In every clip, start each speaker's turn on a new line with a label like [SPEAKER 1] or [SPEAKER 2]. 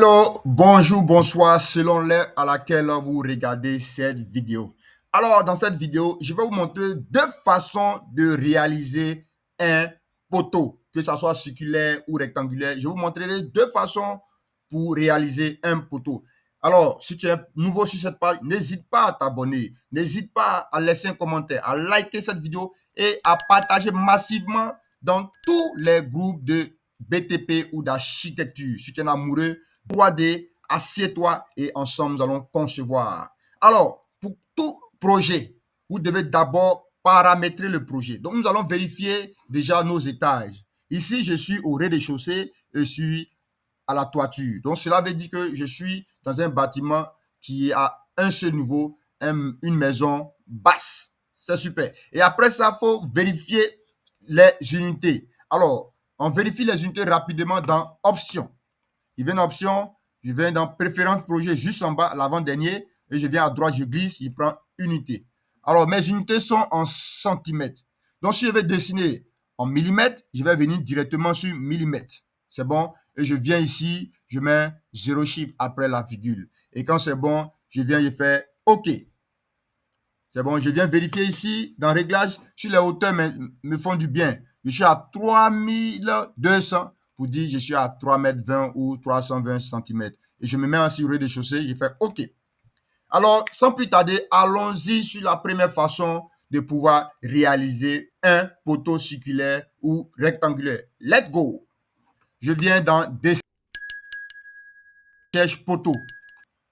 [SPEAKER 1] Hello, bonjour, bonsoir, selon l'heure à laquelle vous regardez cette vidéo. Alors, dans cette vidéo, je vais vous montrer deux façons de réaliser un poteau, que ce soit circulaire ou rectangulaire. Je vous montrerai deux façons pour réaliser un poteau. Alors, si tu es nouveau sur cette page, n'hésite pas à t'abonner, n'hésite pas à laisser un commentaire, à liker cette vidéo et à partager massivement dans tous les groupes de BTP ou d'architecture. Si tu es un amoureux 3D, assieds-toi et ensemble, nous allons concevoir. Alors, pour tout projet, vous devez d'abord paramétrer le projet. Donc, nous allons vérifier déjà nos étages. Ici, je suis au rez-de-chaussée, je suis à la toiture. Donc, cela veut dire que je suis dans un bâtiment qui a un seul niveau, une maison basse. C'est super. Et après ça, il faut vérifier les unités. Alors, on vérifie les unités rapidement dans Options. Je viens dans Options, je viens dans Préférences projet juste en bas, l'avant-dernier, et je viens à droite, je glisse, je prends unité. Alors, mes unités sont en centimètres. Donc, si je vais dessiner en millimètres, je vais venir directement sur millimètres. C'est bon. Et je viens ici, je mets 0 chiffre après la virgule. Et quand c'est bon, je viens, je fais OK. C'est bon, je viens vérifier ici, dans Réglages, si les hauteurs me font du bien. Je suis à 3200 pour dire je suis à 3,20 m ou 320 cm. Et je me mets en au rez-de-chaussée, je fais OK. Alors, sans plus tarder, allons-y sur la première façon de pouvoir réaliser un poteau circulaire ou rectangulaire. Let's go! Je viens dans Déchèche poteau.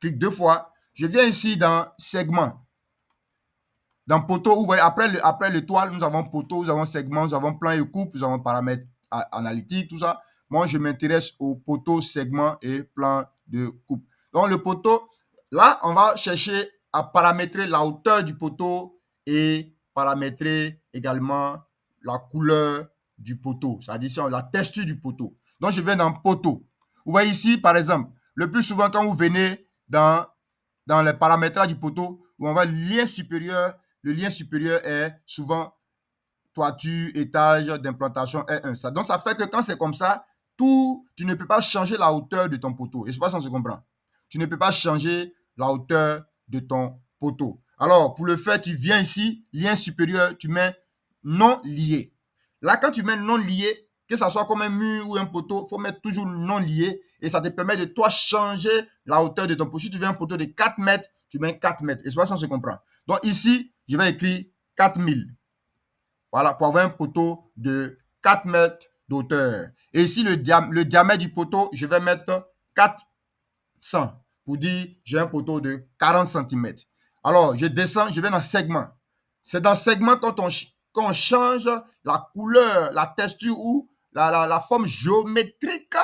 [SPEAKER 1] Clique deux fois. Je viens ici dans Segment. Dans poteau, vous voyez, après l'étoile, nous avons poteau, nous avons segment, nous avons plan et coupe, nous avons paramètres analytiques, tout ça. Moi, je m'intéresse au poteau, segment et plan de coupe. Donc, le poteau, là, on va chercher à paramétrer la hauteur du poteau et paramétrer également la couleur du poteau, c'est-à-dire la texture du poteau. Donc, je vais dans poteau. Vous voyez ici, par exemple, le plus souvent, quand vous venez dans les paramétrages du poteau, où on va lien supérieur. Le lien supérieur est souvent toiture, étage d'implantation R1. Donc, ça fait que quand c'est comme ça, tu ne peux pas changer la hauteur de ton poteau. Et je ne sais pas si on se comprend. Tu ne peux pas changer la hauteur de ton poteau. Alors, pour le faire, tu viens ici, lien supérieur, tu mets non lié. Là, quand tu mets non lié, que ce soit comme un mur ou un poteau, il faut mettre toujours non lié et ça te permet de toi changer la hauteur de ton poteau. Si tu veux un poteau de 4 mètres, tu mets 4 mètres. Et je ne sais pas si on se comprend. Donc ici, je vais écrire 4000. Voilà, pour avoir un poteau de 4 mètres d'auteur. Et ici, le diamètre du poteau, je vais mettre 400 pour dire j'ai un poteau de 40 cm. Alors, je descends, je vais dans segment. C'est dans segment quand on change la couleur, la texture ou la forme géométrique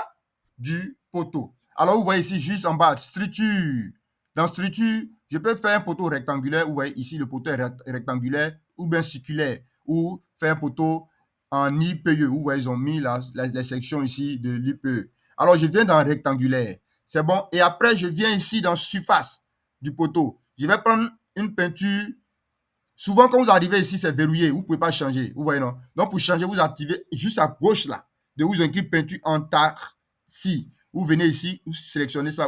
[SPEAKER 1] du poteau. Alors, vous voyez ici, juste en bas, structure. Dans structure, je peux faire un poteau rectangulaire. Vous voyez ici, le poteau est rectangulaire ou bien circulaire. Ou faire un poteau en IPE. Vous voyez, ils ont mis les sections ici de l'IPE. Alors, je viens dans rectangulaire. C'est bon. Et après, je viens ici dans surface du poteau. Je vais prendre une peinture. Souvent, quand vous arrivez ici, c'est verrouillé. Vous ne pouvez pas changer. Vous voyez, non? Donc, pour changer, vous activez juste à gauche, là. De vous écrire peinture en si. Vous venez ici, vous sélectionnez ça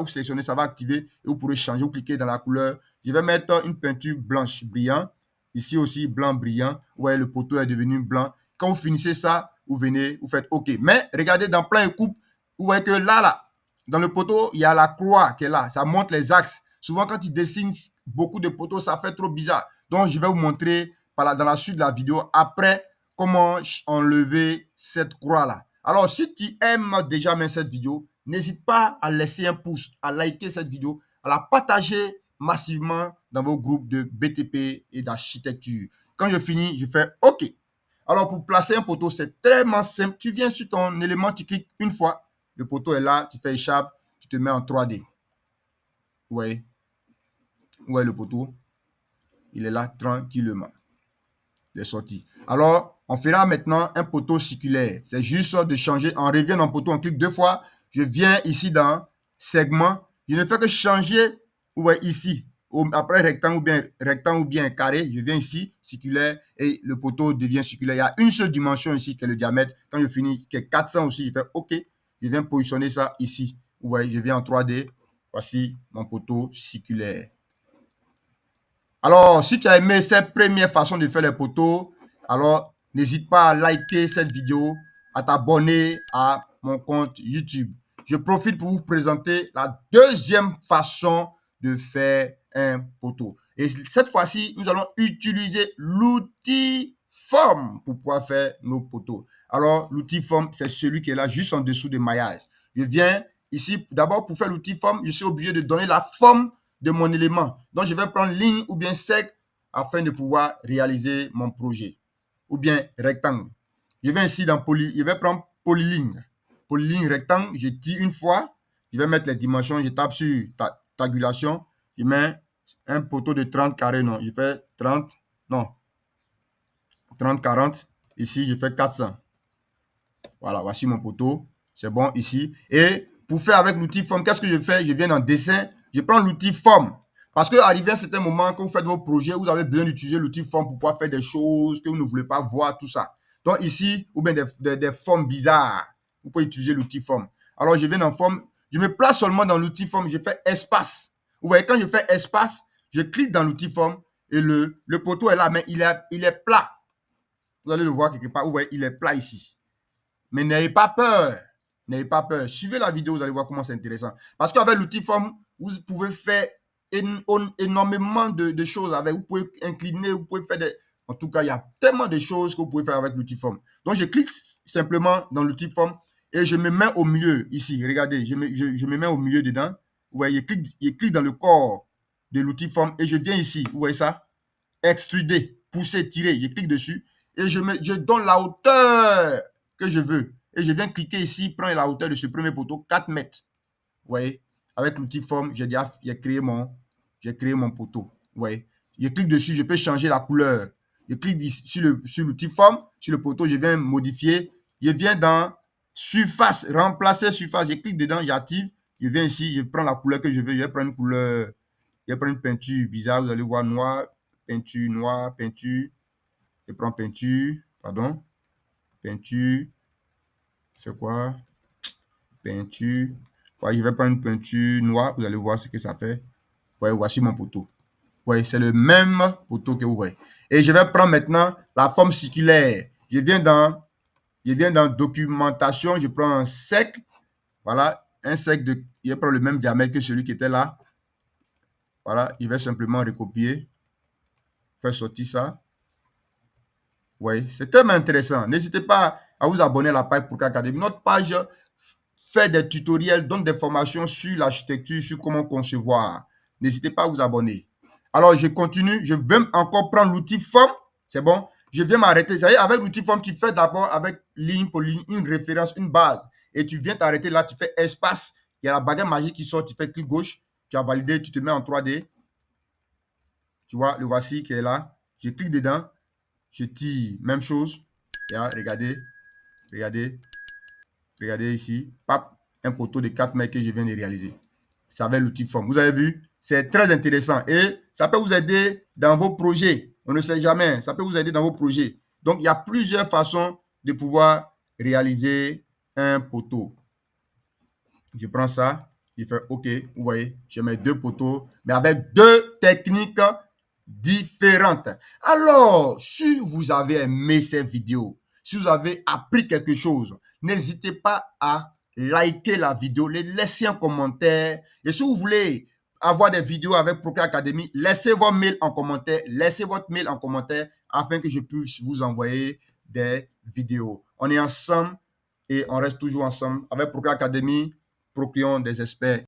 [SPEAKER 1] va activer et vous pourrez changer. Vous cliquez dans la couleur. Je vais mettre une peinture blanche brillant. Ici aussi, blanc brillant. Vous voyez, le poteau est devenu blanc. Quand vous finissez ça, vous venez, vous faites OK. Mais regardez, dans plan et coupe, vous voyez que là, dans le poteau, il y a la croix qui est là. Ça montre les axes. Souvent, quand tu dessines beaucoup de poteaux, ça fait trop bizarre. Donc, je vais vous montrer dans la suite de la vidéo après comment enlever cette croix-là. Alors, si tu aimes déjà cette vidéo, n'hésite pas à laisser un pouce, à liker cette vidéo, à la partager massivement dans vos groupes de BTP et d'architecture. Quand je finis, je fais OK. Alors, pour placer un poteau, c'est tellement simple. Tu viens sur ton élément, tu cliques une fois. Le poteau est là, tu fais échappe, tu te mets en 3D. Vous voyez? Vous voyez le poteau? Il est là tranquillement. Il est sorti. Alors, on fera maintenant un poteau circulaire. C'est juste de changer. On revient dans le poteau, on clique deux fois. Je viens ici dans segment. Je ne fais que changer, vous voyez ici, après rectangle ou bien carré. Je viens ici, circulaire, et le poteau devient circulaire. Il y a une seule dimension ici qui est le diamètre. Quand je finis, qui est 400 aussi, je fais OK. Je viens positionner ça ici. Vous voyez, je viens en 3D. Voici mon poteau circulaire. Alors, si tu as aimé cette première façon de faire les poteaux, alors n'hésite pas à liker cette vidéo, à t'abonner à mon compte YouTube. Je profite pour vous présenter la deuxième façon de faire un poteau. Et cette fois-ci, nous allons utiliser l'outil forme pour pouvoir faire nos poteaux. Alors, l'outil forme, c'est celui qui est là juste en dessous de maillage. Je viens ici, d'abord pour faire l'outil forme, je suis obligé de donner la forme de mon élément. Donc, je vais prendre ligne ou bien sec afin de pouvoir réaliser mon projet. Ou bien rectangle. Je vais ici dans je vais prendre polyligne. Polyligne rectangle, je tire une fois. Je vais mettre les dimensions, je tape sur tabulation. Je mets un poteau de 30 carrés, non. Je fais 30, non. 30, 40. Ici, je fais 400. Voilà, voici mon poteau. C'est bon ici. Et pour faire avec l'outil forme, qu'est-ce que je fais? Je viens dans dessin, je prends l'outil forme. Parce qu'arrivé à un certain moment, quand vous faites vos projets, vous avez besoin d'utiliser l'outil forme pour pouvoir faire des choses que vous ne voulez pas voir, tout ça. Donc ici, ou bien des formes bizarres, vous pouvez utiliser l'outil forme. Alors je viens dans forme, je me place seulement dans l'outil forme, je fais espace. Vous voyez, quand je fais espace, je clique dans l'outil forme et le poteau est là, mais il est plat. Vous allez le voir quelque part, vous voyez, il est plat ici. Mais n'ayez pas peur. N'ayez pas peur. Suivez la vidéo, vous allez voir comment c'est intéressant. Parce qu'avec l'outil forme, vous pouvez faire énormément de choses avec. Vous pouvez incliner, vous pouvez faire des... En tout cas, il y a tellement de choses que vous pouvez faire avec l'outil forme. Donc, je clique simplement dans l'outil forme et je me mets au milieu ici. Regardez, je me mets au milieu dedans. Vous voyez, je clique dans le corps de l'outil forme et je viens ici. Vous voyez ça? Extruder, pousser, tirer. Je clique dessus et je donne la hauteur que je veux. Et je viens cliquer ici, prendre la hauteur de ce premier poteau, 4 mètres. Vous voyez, avec l'outil forme, j'ai créé mon poteau. Vous voyez, je clique dessus, je peux changer la couleur. Je clique sur l'outil forme, sur le poteau, je viens modifier. Je viens dans surface, remplacer surface. Je clique dedans, j'active. Je viens ici, je prends la couleur que je veux. Je vais prendre une couleur, je vais prendre une peinture bizarre. Vous allez voir noir, peinture, peinture. Je prends peinture, pardon. Peinture. C'est quoi? Peinture. Ouais, je vais prendre une peinture noire. Vous allez voir ce que ça fait. Ouais, voici mon poteau. Ouais, c'est le même poteau que vous voyez. Et je vais prendre maintenant la forme circulaire. Je viens dans documentation. Je prends un sec. Voilà, un sec je vais prendre le même diamètre que celui qui était là. Voilà, je vais simplement recopier. Faire sortir ça. Oui, c'est tellement intéressant. N'hésitez pas à vous abonner à la page Procare Academy. Notre page fait des tutoriels, donne des formations sur l'architecture, sur comment concevoir. N'hésitez pas à vous abonner. Alors, je continue. Je vais encore prendre l'outil forme. C'est bon. Je viens m'arrêter. Vous savez, avec l'outil forme, tu fais d'abord avec ligne pour ligne, une référence, une base. Et tu viens t'arrêter là, tu fais espace. Il y a la baguette magique qui sort, tu fais clic gauche. Tu as validé, tu te mets en 3D. Tu vois, le voici qui est là. Je clique dedans. Je tire, même chose. Là, regardez ici. Pap, un poteau de 4 mètres que je viens de réaliser. Ça avec l'outil forme. Vous avez vu? C'est très intéressant et ça peut vous aider dans vos projets. On ne sait jamais. Ça peut vous aider dans vos projets. Donc, il y a plusieurs façons de pouvoir réaliser un poteau. Je prends ça. Je fais OK. Vous voyez, je mets 2 poteaux, mais avec 2 techniques différentes. Alors, si vous avez aimé cette vidéo, si vous avez appris quelque chose, n'hésitez pas à liker la vidéo, laisser un commentaire. Et si vous voulez avoir des vidéos avec Procare Academy, laissez votre mail en commentaire, afin que je puisse vous envoyer des vidéos. On est ensemble et on reste toujours ensemble avec Procare Academy. Procréons des experts.